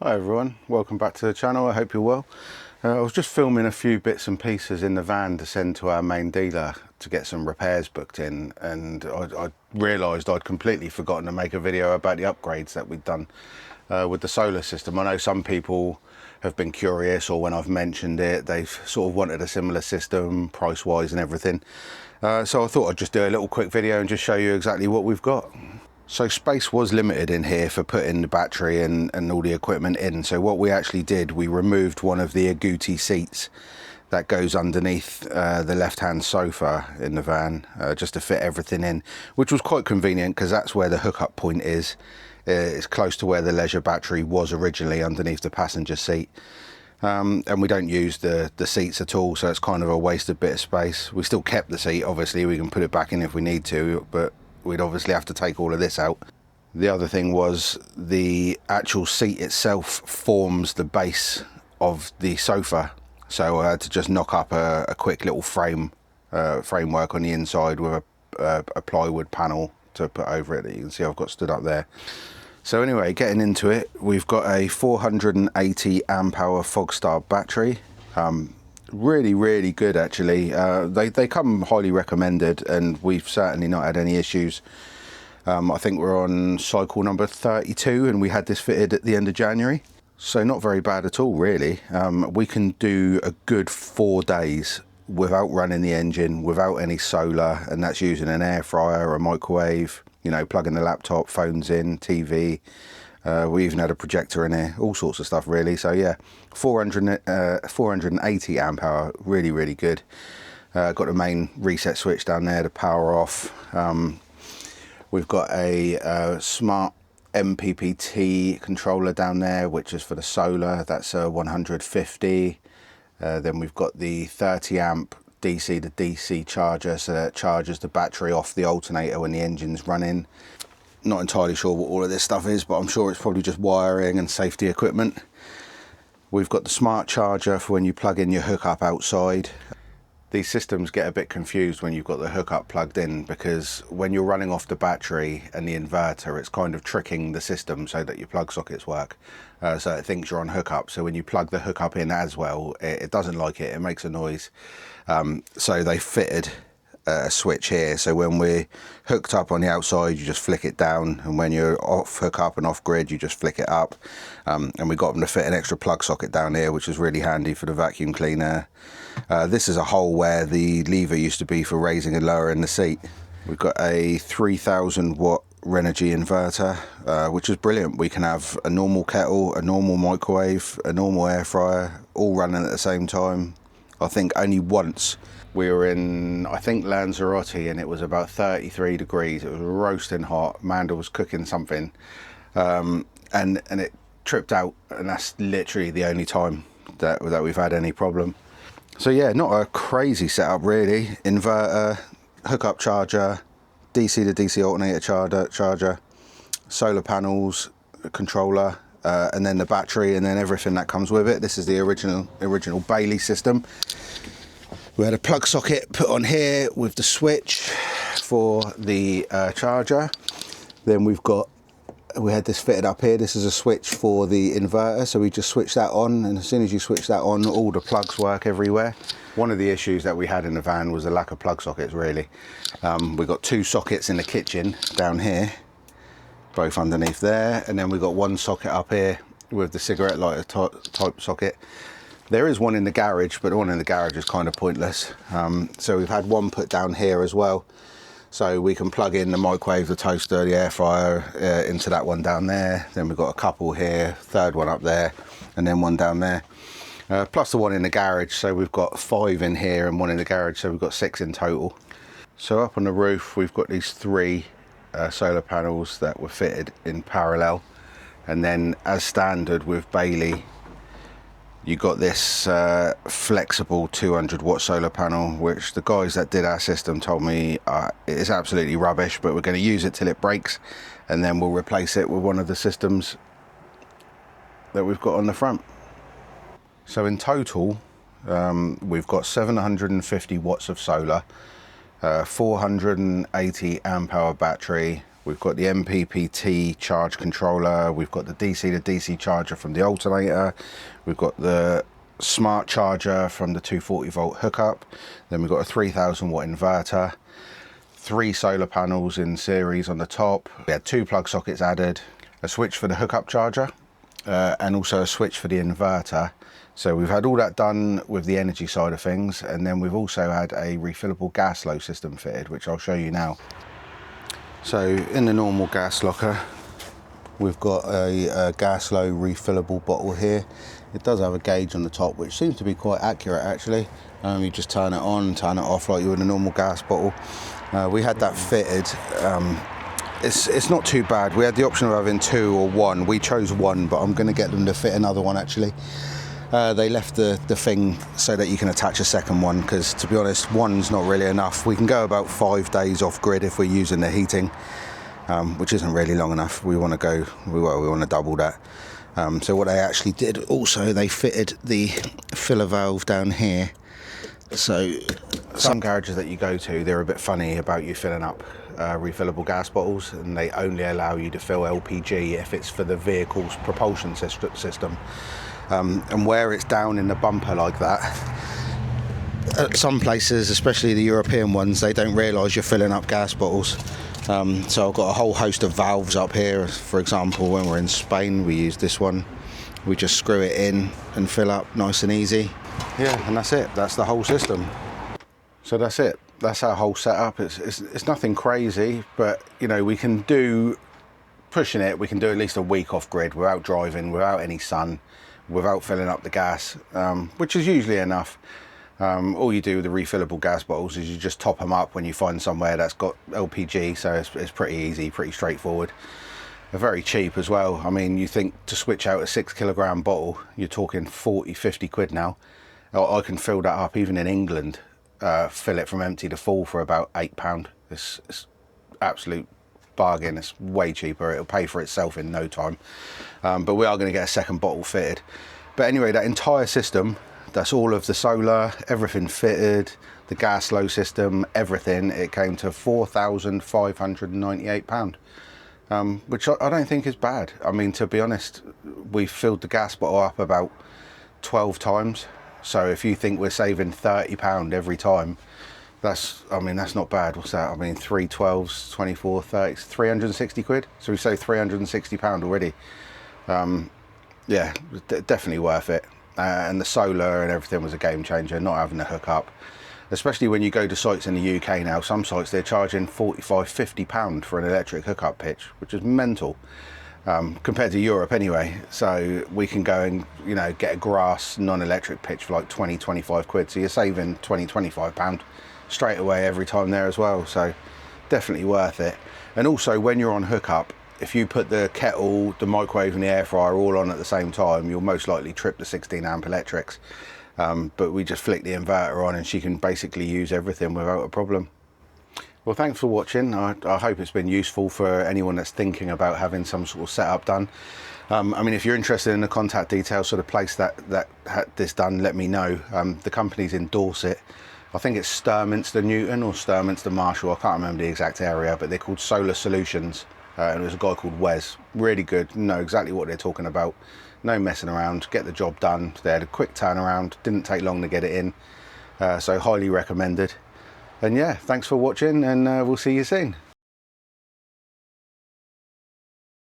Hi everyone, welcome back to the channel. I hope you're well. I was just filming a few bits and pieces in the van to send to our main dealer to get some repairs booked in, and I realised I'd completely forgotten to make a video about the upgrades that we'd done with the solar system. I know some people have been curious, or when I've mentioned it, they've sort of wanted a similar system, price-wise and everything. So I thought I'd just do a little quick video and just show you exactly what we've got. So space was limited in here for putting the battery and all the equipment in. So what we actually did, we removed one of the agouti seats that goes underneath the left-hand sofa in the van, just to fit everything in, which was quite convenient because that's where the hookup point is. It's close to where the leisure battery was originally, underneath the passenger seat. And we don't use the seats at all, so it's kind of a wasted bit of space. We still kept the seat, obviously, we can put it back in if we need to, but we'd obviously have to take all of this out. The other thing was the actual seat itself forms the base of the sofa, so I had to just knock up a quick little framework on the inside with a plywood panel to put over it that you can see I've got stood up there. So anyway, getting into it, we've got a 480 amp hour Fogstar battery. Really good actually. They come highly recommended, and we've certainly not had any issues. I think we're on cycle number 32 and we had this fitted at the end of January, so not very bad at all really. We can do a good 4 days without running the engine, without any solar, and that's using an air fryer or a microwave, you know, plugging the laptop, phones in, TV. We even had a projector in here, all sorts of stuff really. So yeah, 480 amp hour, really good. Got the main reset switch down there to power off. We've got a smart Mppt controller down there, which is for the solar. That's a 150. Then we've got the 30 amp DC to DC charger, so that charges the battery off the alternator when the engine's running. Not entirely sure what all of this stuff is, but I'm sure it's probably just wiring and safety equipment. We've got the smart charger for when you plug in your hookup outside. These systems get a bit confused when you've got the hookup plugged in, because when you're running off the battery and the inverter, it's kind of tricking the system so that your plug sockets work. So it thinks you're on hookup. So when you plug the hookup in as well, it doesn't like it. It makes a noise. So they fitted a switch here, so when we're hooked up on the outside you just flick it down, and when you're off hookup and off grid you just flick it up. And we got them to fit an extra plug socket down here, which is really handy for the vacuum cleaner. This is a hole where the lever used to be for raising and lowering the seat. We've got a 3000 watt Renogy inverter, which is brilliant. We can have a normal kettle, a normal microwave, a normal air fryer, all running at the same time. I think only once we were in, I think, Lanzarote, and it was about 33 degrees. It was roasting hot. Amanda was cooking something, and it tripped out, and that's literally the only time that we've had any problem. So yeah, not a crazy setup really. Inverter, hookup charger, DC to DC alternator charger, solar panels, controller, and then the battery, and then everything that comes with it. This is the original Bailey system. We had a plug socket put on here with the switch for the charger. Then we had this fitted up here. This is a switch for the inverter, so we just switch that on, and as soon as you switch that on, all the plugs work everywhere. One of the issues that we had in the van was the lack of plug sockets really. We got 2 sockets in the kitchen down here, both underneath there, and then we got 1 socket up here with the cigarette lighter type socket. There is one in the garage, but the one in the garage is kind of pointless. So we've had one put down here as well, so we can plug in the microwave, the toaster, the air fryer into that one down there. Then we've got a couple here, 3rd one up there, and then one down there, plus the one in the garage. So we've got 5 in here and 1 in the garage, so we've got 6 in total. So up on the roof we've got these 3 solar panels that were fitted in parallel, and then as standard with Bailey, you got this flexible 200 watt solar panel, which the guys that did our system told me it is absolutely rubbish, but we're going to use it till it breaks, and then we'll replace it with one of the systems that we've got on the front. So in total we've got 750 watts of solar, 480 amp hour battery, we've got the Mppt charge controller, we've got the DC to DC charger from the alternator, we've got the smart charger from the 240 volt hookup, then we've got a 3000 watt inverter, 3 solar panels in series on the top. We had 2 plug sockets added, a switch for the hookup charger, and also a switch for the inverter. So we've had all that done with the energy side of things, and then we've also had a refillable gas flow system fitted, which I'll show you now. So in the normal gas locker, we've got a gas flow refillable bottle here. It does have a gauge on the top, which seems to be quite accurate actually. You just turn it on, turn it off like you would a normal gas bottle. We had that fitted. It's not too bad. We had the option of having 2 or 1. We chose 1, but I'm going to get them to fit another one actually. They left the thing so that you can attach a second one, because to be honest, 1's not really enough. We can go about 5 days off grid if we're using the heating, which isn't really long enough. We want to double that. So what they actually did also, they fitted the filler valve down here. So some garages that you go to, they're a bit funny about you filling up refillable gas bottles, and they only allow you to fill LPG if it's for the vehicle's propulsion system. And where it's down in the bumper like that, at some places, especially the European ones, they don't realise you're filling up gas bottles. So I've got a whole host of valves up here. For example, when we're in Spain, we use this one. We just screw it in and fill up nice and easy. Yeah, and that's it. That's the whole system. So that's it. That's our whole setup. It's nothing crazy, but you know, we can do, pushing it, we can do at least a week off grid without driving, without any sun, without filling up the gas, which is usually enough. All you do with the refillable gas bottles is you just top them up when you find somewhere that's got LPG, so it's pretty easy, pretty straightforward. They're very cheap as well. I mean, you think to switch out a 6 kilogram bottle, you're talking 40-50 quid now. I can fill that up even in England, fill it from empty to full for about £8. It's absolute bargain. It's way cheaper. It'll pay for itself in no time. But we are going to get a second bottle fitted. But anyway, that entire system, that's all of the solar, everything fitted, the gas flow system, everything, it came to £4,598, which I don't think is bad. I mean, to be honest, we filled the gas bottle up about 12 times. So if you think we're saving £30 every time, that's not bad. What's that? I mean, 3 12s, 24, 30, 360 quid. So we saved £360 already. Yeah, definitely worth it. And the solar and everything was a game changer, not having to hook up. Especially when you go to sites in the UK now, some sites they're charging £45-50 for an electric hookup pitch, which is mental. Compared to Europe anyway. So we can go and, you know, get a grass non-electric pitch for like 20-25 quid. So you're saving £20-25 straight away every time there as well. So definitely worth it. And also when you're on hookup, if you put the kettle, the microwave and the air fryer all on at the same time, you'll most likely trip the 16 amp electrics. But we just flick the inverter on and she can basically use everything without a problem. Well, thanks for watching. I hope it's been useful for anyone that's thinking about having some sort of setup done. I mean, if you're interested in the contact details for the place that had this done, let me know. The company's in Dorset. I think it's Sturminster Newton or Sturminster Marshall. I can't remember the exact area, but they're called Solar Solutions. And there's a guy called Wes. Really good. Know exactly what they're talking about. No messing around. Get the job done. They had a quick turnaround. Didn't take long to get it in. So highly recommended. And yeah, thanks for watching, and we'll see you soon.